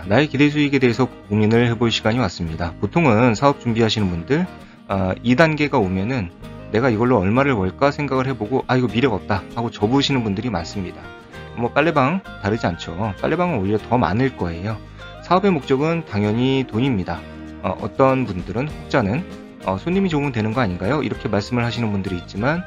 나의 기대 수익에 대해서 고민을 해볼 시간이 왔습니다. 보통은 사업 준비하시는 분들 2단계가 오면은 내가 이걸로 얼마를 벌까 생각을 해보고 이거 미래가 없다 하고 접으시는 분들이 많습니다. 뭐 빨래방 다르지 않죠. 빨래방은 오히려 더 많을 거예요. 사업의 목적은 당연히 돈입니다. 어떤 분들은 혹자는 손님이 좋으면 되는 거 아닌가요? 이렇게 말씀을 하시는 분들이 있지만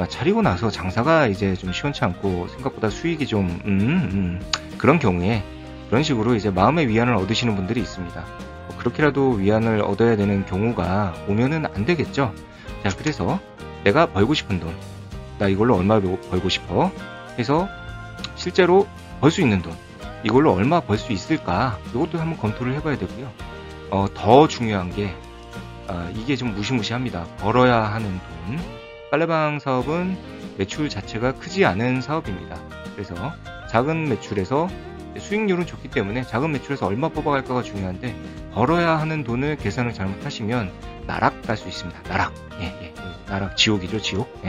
차리고 나서 장사가 이제 좀 시원치 않고 생각보다 수익이 좀 그런 경우에 그런 식으로 이제 마음의 위안을 얻으시는 분들이 있습니다. 그렇게라도 위안을 얻어야 되는 경우가 오면은 안 되겠죠. 자, 그래서 내가 벌고 싶은 돈, 나 이걸로 얼마 벌고 싶어 해서 실제로 벌 수 있는 돈, 이걸로 얼마 벌 수 있을까, 이것도 한번 검토를 해봐야 되고요. 더 중요한 게 이게 좀 무시무시합니다. 벌어야 하는 돈. 빨래방 사업은 매출 자체가 크지 않은 사업입니다. 그래서 작은 매출에서 수익률은 좋기 때문에 작은 매출에서 얼마 뽑아갈까가 중요한데, 벌어야 하는 돈을 계산을 잘못하시면 나락 갈 수 있습니다. 나락. 나락, 지옥이죠, 지옥.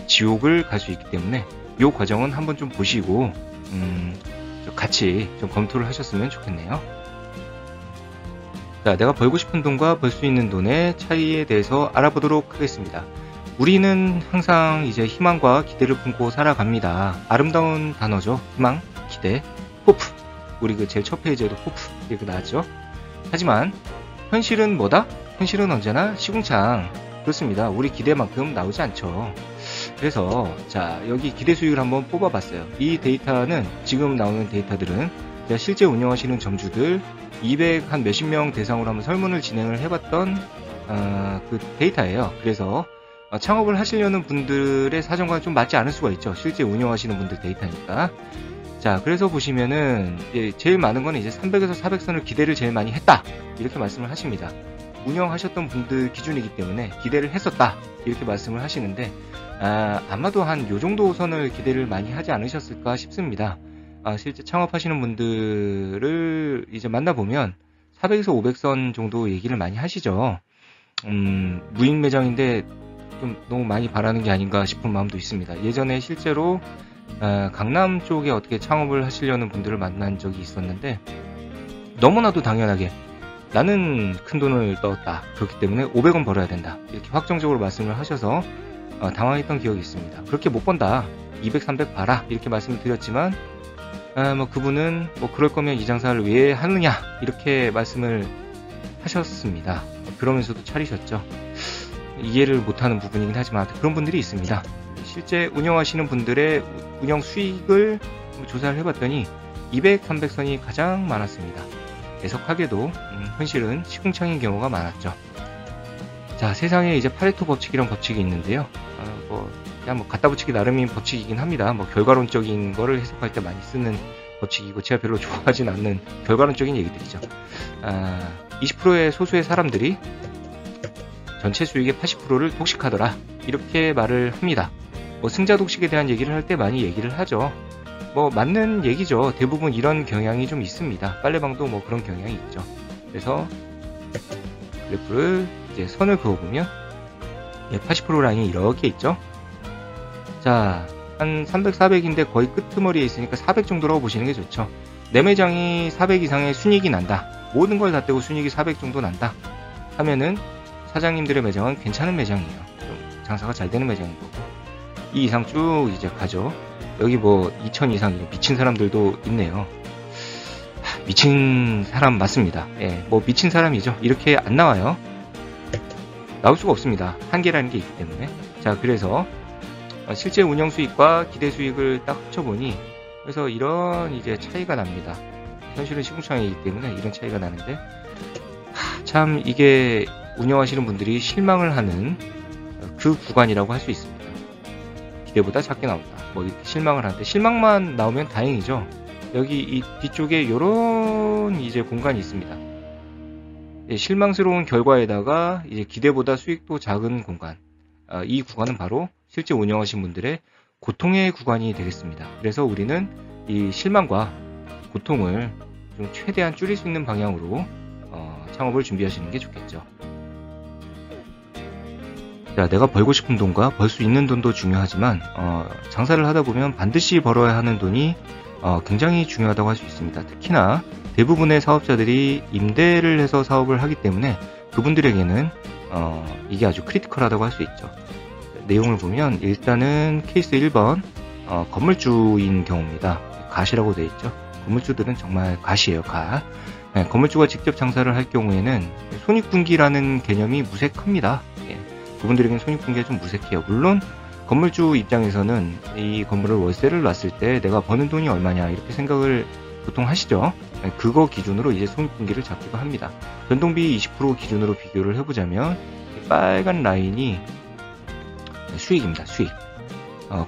지옥을 갈 수 있기 때문에 이 과정은 한번 좀 보시고 같이 좀 검토를 하셨으면 좋겠네요. 자, 내가 벌고 싶은 돈과 벌 수 있는 돈의 차이에 대해서 알아보도록 하겠습니다. 우리는 항상 이제 희망과 기대를 품고 살아갑니다. 아름다운 단어죠. 희망, 기대, 호프. 우리 그 제일 첫 페이지에도 호프 이렇게 나왔죠. 하지만 현실은 뭐다? 현실은 언제나 시궁창. 그렇습니다. 우리 기대만큼 나오지 않죠. 그래서 자, 여기 기대 수익을 한번 뽑아봤어요. 이 데이터는, 지금 나오는 데이터들은 제가 실제 운영하시는 점주들 200 한 몇십 명 대상으로 한번 설문을 진행을 해봤던 그 데이터예요. 그래서 창업을 하시려는 분들의 사정과는 좀 맞지 않을 수가 있죠. 실제 운영하시는 분들 데이터니까. 자, 그래서 보시면은 제일 많은 거는 이제 300에서 400선을 기대를 제일 많이 했다, 이렇게 말씀을 하십니다. 운영하셨던 분들 기준이기 때문에 기대를 했었다, 이렇게 말씀을 하시는데 아마도 한 요 정도 선을 기대를 많이 하지 않으셨을까 싶습니다. 실제 창업하시는 분들을 이제 만나보면 400에서 500선 정도 얘기를 많이 하시죠. 무인 매장인데 좀 너무 많이 바라는 게 아닌가 싶은 마음도 있습니다. 예전에 실제로 강남 쪽에 어떻게 창업을 하시려는 분들을 만난 적이 있었는데, 너무나도 당연하게 나는 큰 돈을 넣었다, 그렇기 때문에 500원 벌어야 된다, 이렇게 확정적으로 말씀을 하셔서 당황했던 기억이 있습니다. 그렇게 못 번다, 200, 300 봐라, 이렇게 말씀을 드렸지만 그분은 그럴 거면 이 장사를 왜 하느냐, 이렇게 말씀을 하셨습니다. 그러면서도 차리셨죠. 이해를 못하는 부분이긴 하지만 그런 분들이 있습니다. 실제 운영하시는 분들의 운영 수익을 조사를 해봤더니 200, 300선이 가장 많았습니다. 애석하게도 현실은 시궁창인 경우가 많았죠. 자, 세상에 이제 파레토 법칙이란 법칙이 있는데요. 그냥 갖다 붙이기 나름인 법칙이긴 합니다. 결과론적인 거를 해석할 때 많이 쓰는 법칙이고, 제가 별로 좋아하진 않는 결과론적인 얘기들이죠. 20%의 소수의 사람들이 전체 수익의 80%를 독식하더라, 이렇게 말을 합니다. 승자 독식에 대한 얘기를 할 때 많이 얘기를 하죠. 맞는 얘기죠. 대부분 이런 경향이 좀 있습니다. 빨래방도 그런 경향이 있죠. 그래서 그래프를 이제 선을 그어보면 80% 라인이 이렇게 있죠. 자, 한 300, 400인데 거의 끄트머리에 있으니까 400 정도라고 보시는 게 좋죠. 내 매장이 400 이상의 순이익이 난다, 모든 걸 다 떼고 순이익이 400 정도 난다 하면은 사장님들의 매장은 괜찮은 매장이에요. 좀 장사가 잘 되는 매장인 거고, 이 이상 쭉 이제 가죠. 여기 2000 이상 미친 사람들도 있네요. 미친 사람 맞습니다. 미친 사람이죠. 이렇게 안 나와요. 나올 수가 없습니다. 한계라는 게 있기 때문에. 자, 그래서 실제 운영 수익과 기대 수익을 딱 합쳐보니, 그래서 이런 이제 차이가 납니다. 현실은 시궁창이기 때문에 이런 차이가 나는데, 참 이게 운영하시는 분들이 실망을 하는 그 구간이라고 할 수 있습니다. 기대보다 작게 나온다, 이렇게 실망을 하는데, 실망만 나오면 다행이죠. 여기 이 뒤쪽에 요런 이제 공간이 있습니다. 실망스러운 결과에다가 이제 기대보다 수익도 작은 공간, 이 구간은 바로 실제 운영하신 분들의 고통의 구간이 되겠습니다. 그래서 우리는 이 실망과 고통을 좀 최대한 줄일 수 있는 방향으로 창업을 준비하시는 게 좋겠죠. 자, 내가 벌고 싶은 돈과 벌 수 있는 돈도 중요하지만 장사를 하다 보면 반드시 벌어야 하는 돈이 굉장히 중요하다고 할 수 있습니다. 특히나 대부분의 사업자들이 임대를 해서 사업을 하기 때문에 그분들에게는 이게 아주 크리티컬하다고 할 수 있죠. 내용을 보면 일단은 케이스 1번 건물주인 경우입니다. 가시라고 되어 있죠. 건물주들은 정말 가시예요. 가. 네, 건물주가 직접 장사를 할 경우에는 손익분기라는 개념이 무색합니다. 예, 그분들에게는 손익분기가 좀 무색해요. 물론 건물주 입장에서는 이 건물을 월세를 놨을 때 내가 버는 돈이 얼마냐 이렇게 생각을 보통 하시죠. 네, 그거 기준으로 이제 손익분기를 잡기도 합니다. 변동비 20% 기준으로 비교를 해보자면 이 빨간 라인이 수익입니다. 수익.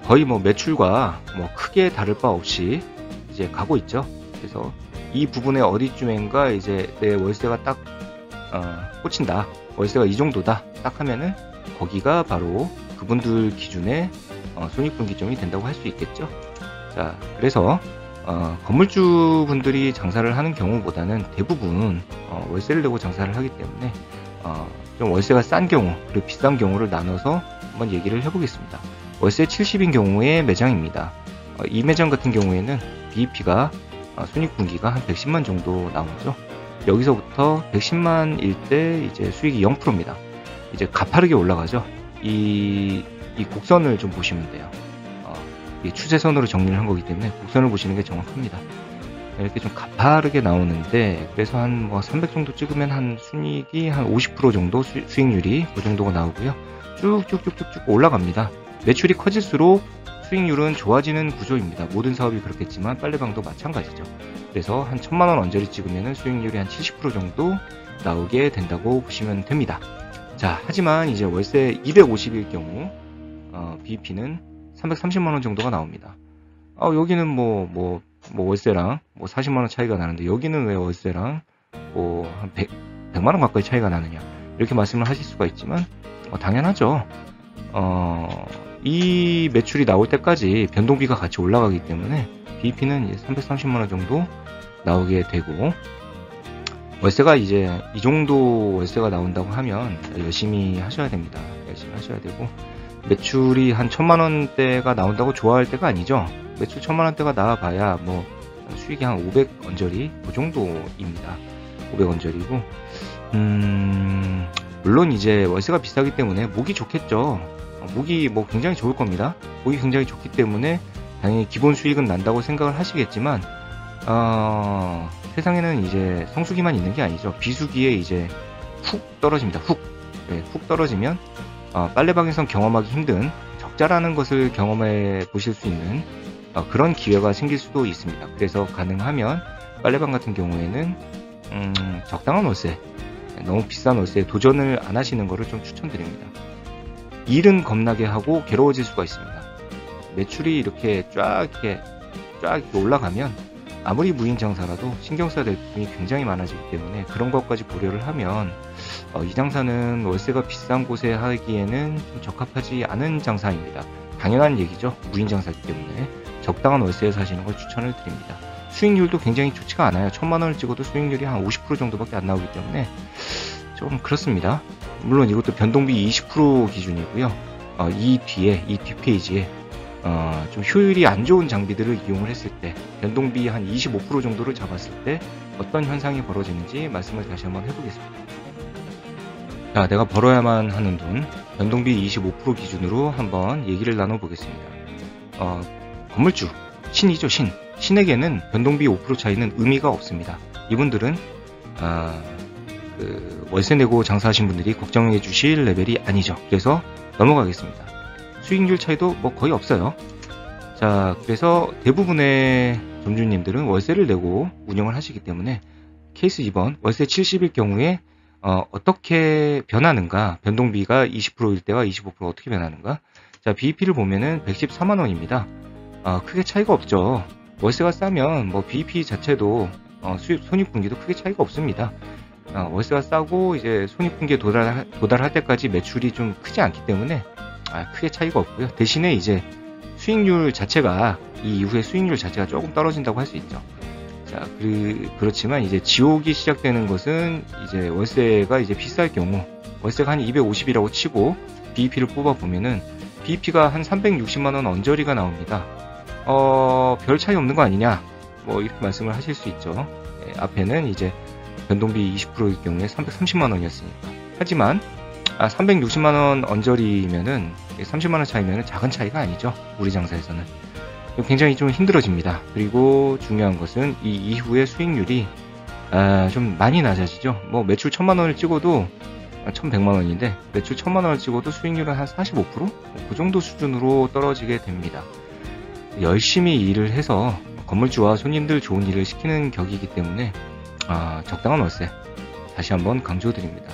거의 뭐 매출과 뭐 크게 다를 바 없이 이제 가고 있죠. 그래서 이 부분의 어디쯤인가 이제 내 월세가 딱 꽂힌다. 월세가 이 정도다. 딱 하면은 거기가 바로 그분들 기준의 손익분기점이 된다고 할 수 있겠죠. 자, 그래서 건물주 분들이 장사를 하는 경우보다는 대부분 월세를 내고 장사를 하기 때문에 좀 월세가 싼 경우 그리고 비싼 경우를 나눠서 한번 얘기를 해보겠습니다. 월세 70인 경우의 매장입니다. 이 매장 같은 경우에는 BEP가 손익분기가 한 110만 정도 나오죠. 여기서부터 110만일 때 이제 수익이 0%입니다. 이제 가파르게 올라가죠. 이 곡선을 좀 보시면 돼요. 이게 추세선으로 정리를 한 거기 때문에 곡선을 보시는 게 정확합니다. 이렇게 좀 가파르게 나오는데 그래서 한 뭐 300 정도 찍으면 한 순이익이 한 50% 정도 수익률이 그 정도가 나오고요. 쭉쭉쭉쭉쭉 올라갑니다. 매출이 커질수록 수익률은 좋아지는 구조입니다. 모든 사업이 그렇겠지만 빨래방도 마찬가지죠. 그래서 한 1000만원 언저리 찍으면 수익률이 한 70% 정도 나오게 된다고 보시면 됩니다. 자, 하지만 이제 월세 250일 경우 BEP는 330만원 정도가 나옵니다. 여기는 뭐 월세랑 뭐 40만원 차이가 나는데 여기는 왜 월세랑 뭐 한 100만원 가까이 차이가 나느냐 이렇게 말씀을 하실 수가 있지만 당연하죠. 이 매출이 나올 때까지 변동비가 같이 올라가기 때문에 BEP는 이제 330만원 정도 나오게 되고 월세가 이제 이 정도 월세가 나온다고 하면 열심히 하셔야 됩니다. 열심히 하셔야 되고 매출이 한 1000만원대가 나온다고 좋아할 때가 아니죠. 매출 1000만원대가 나와봐야 뭐 수익이 한 500 언저리 그 정도입니다. 500 언저리고 물론 이제 월세가 비싸기 때문에 목이 좋겠죠. 목이 뭐 굉장히 좋을 겁니다. 목이 굉장히 좋기 때문에 당연히 기본 수익은 난다고 생각을 하시겠지만 세상에는 이제 성수기만 있는 게 아니죠. 비수기에 이제 훅 떨어집니다. 훅 떨어지면 빨래방에선 경험하기 힘든 적자라는 것을 경험해 보실 수 있는 그런 기회가 생길 수도 있습니다. 그래서 가능하면 빨래방 같은 경우에는 적당한 월세, 너무 비싼 월세에 도전을 안 하시는 것을 좀 추천드립니다. 일은 겁나게 하고 괴로워질 수가 있습니다. 매출이 이렇게 쫙 이렇게 올라가면 아무리 무인 장사라도 신경 써야 될 부분이 굉장히 많아지기 때문에 그런 것까지 고려를 하면 이 장사는 월세가 비싼 곳에 하기에는 좀 적합하지 않은 장사입니다. 당연한 얘기죠. 무인 장사이기 때문에 적당한 월세에서 하시는 걸 추천을 드립니다. 수익률도 굉장히 좋지가 않아요. 1000만원을 찍어도 수익률이 한 50% 정도밖에 안 나오기 때문에 좀 그렇습니다. 물론 이것도 변동비 20% 기준이고요. 이 뒷페이지에 좀 효율이 안 좋은 장비들을 이용을 했을 때 변동비 한 25% 정도를 잡았을 때 어떤 현상이 벌어지는지 말씀을 다시 한번 해보겠습니다. 자, 내가 벌어야만 하는 돈 변동비 25% 기준으로 한번 얘기를 나눠보겠습니다. 건물주 신이죠. 신에게는 변동비 5% 차이는 의미가 없습니다. 이분들은 월세 내고 장사하신 분들이 걱정해 주실 레벨이 아니죠. 그래서 넘어가겠습니다. 수익률 차이도 뭐 거의 없어요. 자, 그래서 대부분의 점주님들은 월세를 내고 운영을 하시기 때문에 케이스 2번 월세 70일 경우에 어떻게 변하는가, 변동비가 20%일 때와 25% 어떻게 변하는가. 자, BEP를 보면은 114만원입니다. 크게 차이가 없죠. 월세가 싸면 뭐 BEP 자체도 손익분기도 크게 차이가 없습니다. 월세가 싸고 이제 손익분기에 도달할 때까지 매출이 좀 크지 않기 때문에 크게 차이가 없고요. 대신에 이제 수익률 자체가 이 이후에 수익률 자체가 조금 떨어진다고 할 수 있죠. 자, 그렇지만 이제 지옥이 시작되는 것은 이제 월세가 이제 비쌀 경우 월세가 한 250이라고 치고 BEP를 뽑아 보면은 BEP가 한 360만원 언저리가 나옵니다. 별 차이 없는 거 아니냐, 뭐 이렇게 말씀을 하실 수 있죠. 앞에는 이제 변동비 20%일 경우에 330만 원이었으니까. 하지만 360만 원 언저리면은 30만 원 차이면은 작은 차이가 아니죠. 우리 장사에서는 굉장히 좀 힘들어집니다. 그리고 중요한 것은 이 이후의 수익률이 좀 많이 낮아지죠. 뭐 매출 1000만 원을 찍어도 1100만 원인데 매출 1000만 원을 찍어도 수익률은 한 45%? 그 정도 수준으로 떨어지게 됩니다. 열심히 일을 해서 건물주와 손님들 좋은 일을 시키는 격이기 때문에 적당한 월세 다시 한번 강조드립니다.